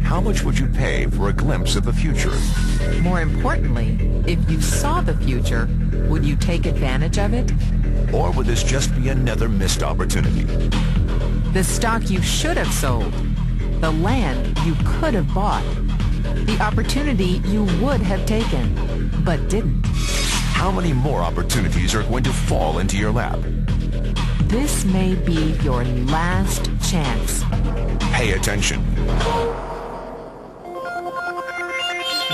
How much would you pay for a glimpse of the future? More importantly, if you saw the future, would you take advantage of it? Or would this just be another missed opportunity? The stock you should have sold, the land you could have bought, the opportunity you would have taken, but didn't. How many more opportunities are going to fall into your lap? This may be your last chance. Pay attention.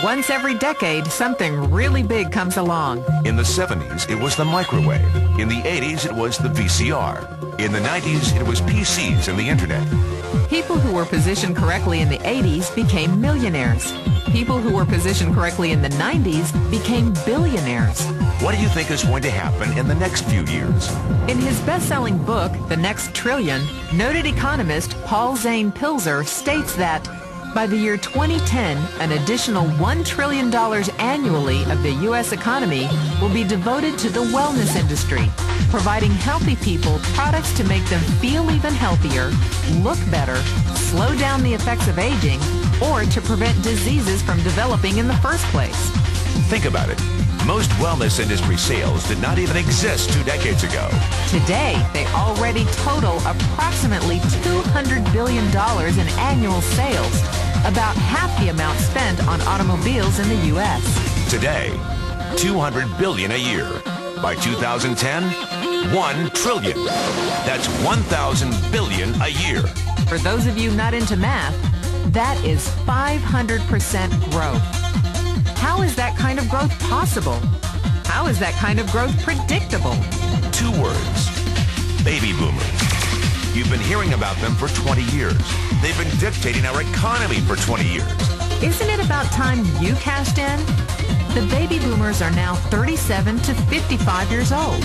Once every decade, something really big comes along. In the 70s, it was the microwave. In the 80s, it was the VCR. In the 90s, it was PCs and the internet. People who were positioned correctly in the 80s became millionaires. People who were positioned correctly in the 90s became billionaires. What do you think is going to happen in the next few years? In his best-selling book, The Next Trillion, noted economist Paul Zane Pilzer states that by the year 2010, an additional $1 trillion annually of the U.S. economy will be devoted to the wellness industry, providing healthy people products to make them feel even healthier, look better, slow down the effects of aging, or to prevent diseases from developing in the first place. Think about it. Most wellness industry sales did not even exist 2 decades ago. Today, they already total approximately $200 billion in annual sales, about half the amount spent on automobiles in the U.S. Today, $200 billion a year. By 2010, $1 trillion. That's 1,000 billion a year. For those of you not into math, that is 500% growth. How is that kind of growth possible? How is that kind of growth predictable? 2 words. Baby boomers. You've been hearing about them for 20 years. They've been dictating our economy for 20 years. Isn't it about time you cashed in? The baby boomers are now 37 to 55 years old.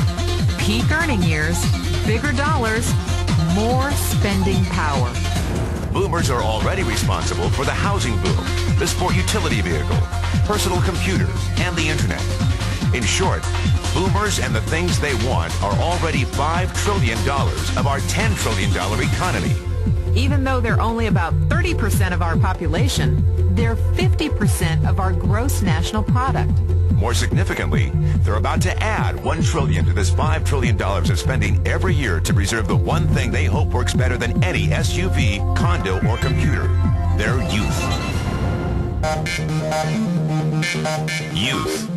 Peak earning years, bigger dollars, more spending power. Boomers are already responsible for the housing boom, the sport utility vehicle, personal computers, and the internet. In short, boomers and the things they want are already $5 trillion of our $10 trillion economy. Even though they're only about 30% of our population, they're 50% of our gross national product. More significantly, they're about to add $1 trillion to this $5 trillion of spending every year to preserve the one thing they hope works better than any SUV, condo, or computer: their youth. Youth.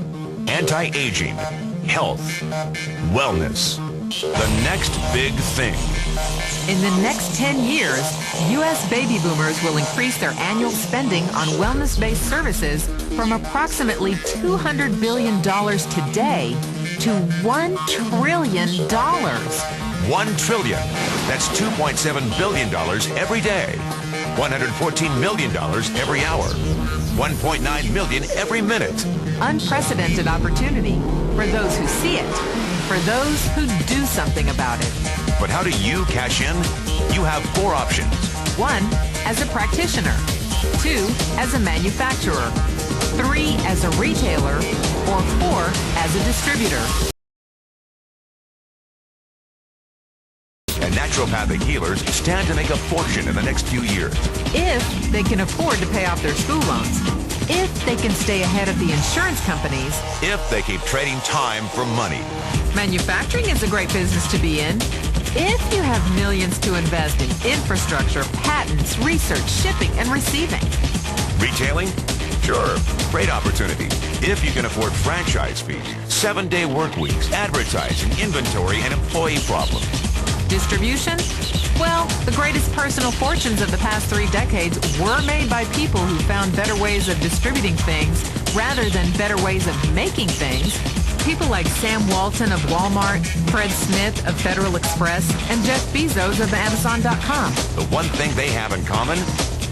Anti-aging. Health. Wellness. The next big thing. In the next 10 years, U.S. baby boomers will increase their annual spending on wellness-based services from approximately $200 billion today to $1 trillion. $1 trillion. That's $2.7 billion every day. $114 million every hour. $1.9 million every minute. Unprecedented opportunity for those who see it, for those who do something about it. But how do you cash in? You have 4 options. 1, as a practitioner. 2, as a manufacturer. 3, as a retailer. Or 4, as a distributor. And naturopathic healers stand to make a fortune in the next few years. If they can afford to pay off their school loans. If they can stay ahead of the insurance companies. If they keep trading time for money. Manufacturing is a great business to be in. If you have millions to invest in infrastructure, patents, research, shipping, and receiving. Retailing? Sure, great opportunity. If you can afford franchise fees, 7-day work weeks, advertising, inventory, and employee problems. Distribution? Well, the greatest personal fortunes of the past 3 decades were made by people who found better ways of distributing things rather than better ways of making things. People like Sam Walton of Walmart, Fred Smith of Federal Express, and Jeff Bezos of Amazon.com. The one thing they have in common,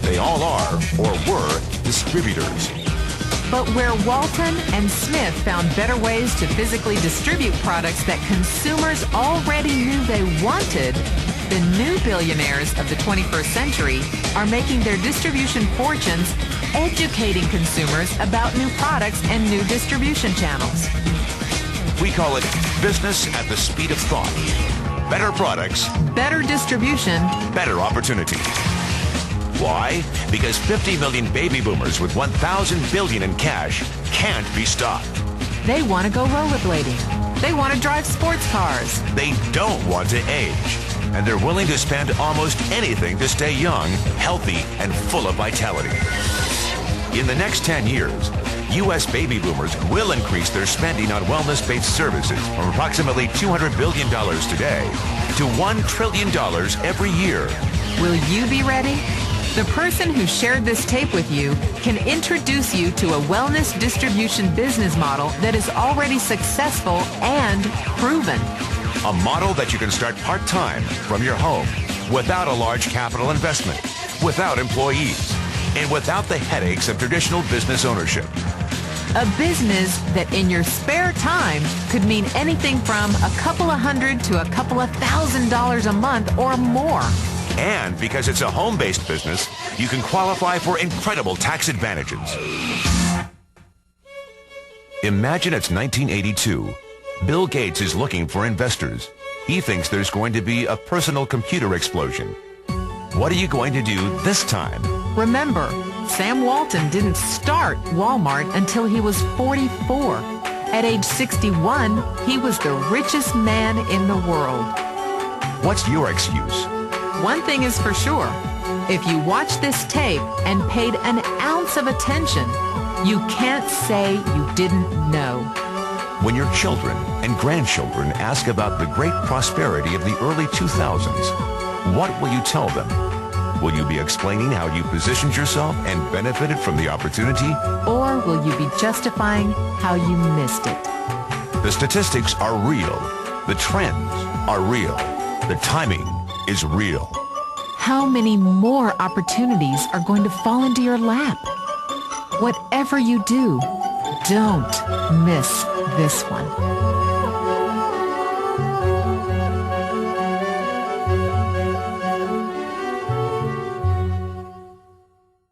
they all are, or were, distributors. But where Walton and Smith found better ways to physically distribute products that consumers already knew they wanted, the new billionaires of the 21st century are making their distribution fortunes educating consumers about new products and new distribution channels. We call it business at the speed of thought. Better products. Better distribution. Better opportunity. Why? Because 50 million baby boomers with 1,000 billion in cash can't be stopped. They want to go rollerblading. They want to drive sports cars. They don't want to age. And they're willing to spend almost anything to stay young, healthy, and full of vitality. In the next 10 years, U.S. baby boomers will increase their spending on wellness-based services from approximately $200 billion today to $1 trillion every year. Will you be ready? The person who shared this tape with you can introduce you to a wellness distribution business model that is already successful and proven. A model that you can start part-time from your home without a large capital investment, without employees, and without the headaches of traditional business ownership. A business that in your spare time could mean anything from a couple of $100 to a couple of $1,000 a month or more. And because it's a home-based business, you can qualify for incredible tax advantages. Imagine it's 1982. Bill Gates is looking for investors. He thinks there's going to be a personal computer explosion. What are you going to do this time? Remember, Sam Walton didn't start Walmart until he was 44. At age 61, he was the richest man in the world. What's your excuse? One thing is for sure. If you watch this tape and paid an ounce of attention, you can't say you didn't know. When your children and grandchildren ask about the great prosperity of the early 2000s, what will you tell them? Will you be explaining how you positioned yourself and benefited from the opportunity? Or will you be justifying how you missed it? The statistics are real. The trends are real. The timing is real. How many more opportunities are going to fall into your lap? Whatever you do, don't miss this one.